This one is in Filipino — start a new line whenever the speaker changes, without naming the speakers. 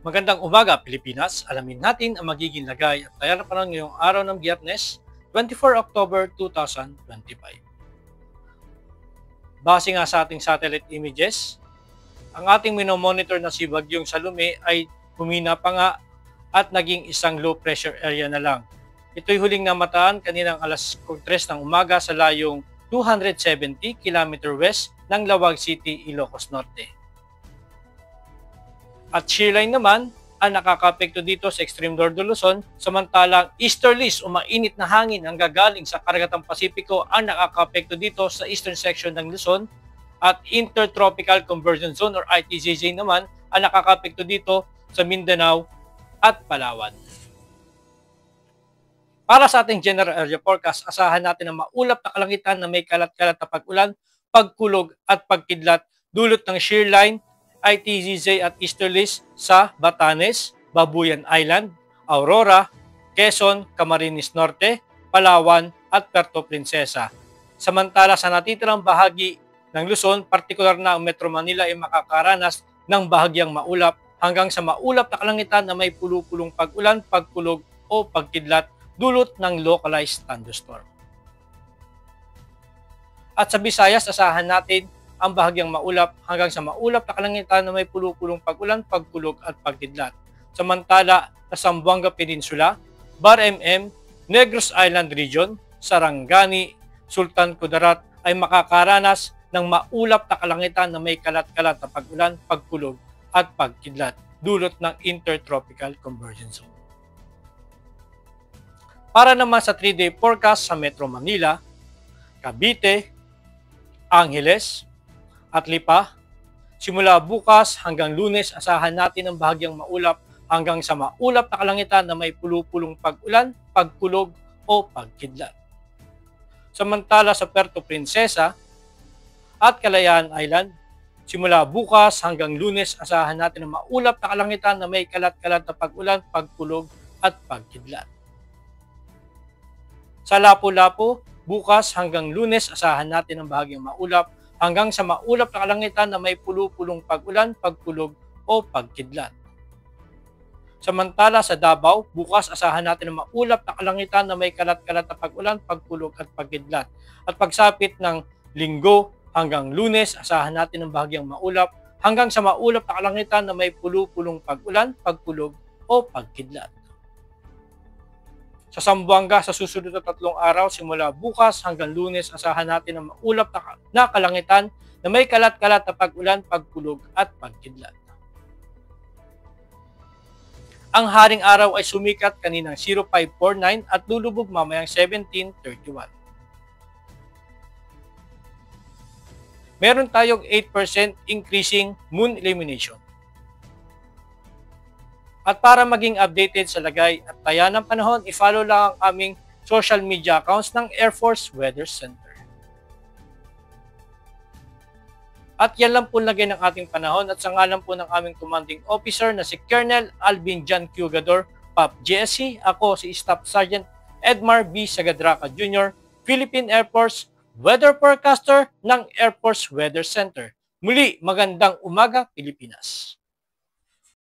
Magandang umaga, Pilipinas. Alamin natin ang magiging lagay at taya ng panahon ngayong araw ng Biyernes, 24 October 2025. Base nga sa ating satellite images, ang ating minomonitor na si Bagyong Salome ay humina pa nga at naging isang low pressure area na lang. Ito'y huling namataan kaninang alas 3 ng umaga sa layong 270 km west ng Lawag City, Ilocos Norte. At shearline naman ang nakakapekto dito sa extreme northern Luzon, samantalang easterlies o mainit na hangin ang gagaling sa karagatang Pasipiko ang nakakapekto dito sa eastern section ng Luzon, at intertropical convergence zone or ITCZ naman ang nakakapekto dito sa Mindanao at Palawan. Para sa ating general area forecast, asahan natin ang maulap na kalangitan na may kalat-kalat na pag-ulan, pagkulog at pagkidlat dulot ng shearline, ITZZ at easterlies sa Batanes, Babuyan Island, Aurora, Quezon, Camarines Norte, Palawan at Puerto Princesa. Samantala sa natitirang bahagi ng Luzon, partikular na ang Metro Manila ay makakaranas ng bahagyang maulap hanggang sa maulap na kalangitan na may pulupulong pag-ulan, pagkulog o pagkidlat dulot ng localized thunderstorm. At sa Visayas, asahan natin ang bahagyang maulap hanggang sa maulap na kalangitan na may pulupulong pag-ulan, pagkulog at pagkidlat. Samantala, sa Zamboanga Peninsula, Bar-MM, Negros Island Region, Sarangani, Sultan Kudarat ay makakaranas ng maulap na kalangitan na may kalat-kalat na pag-ulan, pagkulog at pagkidlat dulot ng intertropical convergence zone. Para naman sa 3-day forecast sa Metro Manila, Cavite, Angeles, at Lipa, simula bukas hanggang Lunes, asahan natin ang bahagyang maulap hanggang sa maulap na kalangitan na may pulupulong pag-ulan, pagkulog o pagkidlat. Samantala sa Puerto Princesa at Kalayaan Island, simula bukas hanggang Lunes, asahan natin ang maulap na kalangitan na may kalat-kalat na pag-ulan, pagkulog at pagkidlat. Sa Lapu-Lapu, bukas hanggang Lunes, asahan natin ang bahagyang maulap hanggang sa maulap na kalangitan na may pulupulong pag-ulan, pagkulog o pagkidlat. Samantala sa Davao, bukas asahan natin ang maulap na kalangitan na may kalat-kalat na pag-ulan, pagkulog at pagkidlat. At pagsapit ng Linggo hanggang Lunes, asahan natin ang bahagyang maulap hanggang sa maulap na kalangitan na may pulupulong pag-ulan, pagkulog o pagkidlat. Sa Zamboanga, sa susunod na 3 araw, simula bukas hanggang Lunes, asahan natin ang maulap na kalangitan na may kalat-kalat na pag-ulan, pagkulog at pagkidlat. Ang haring araw ay sumikat kaninang 0549 at lulubog mamayang 1731. Meron tayong 8% increasing moon illumination. At para maging updated sa lagay at taya ng panahon, i-follow lang ang aming social media accounts ng Air Force Weather Center. At yan lang po lagay ng ating panahon at sa ngalan po ng aming commanding officer na si Colonel Alvin John Cugador, PAP GSC, ako si Staff Sergeant Edmar B. Sagadraca Jr., Philippine Air Force Weather Forecaster ng Air Force Weather Center. Muli, magandang umaga, Pilipinas!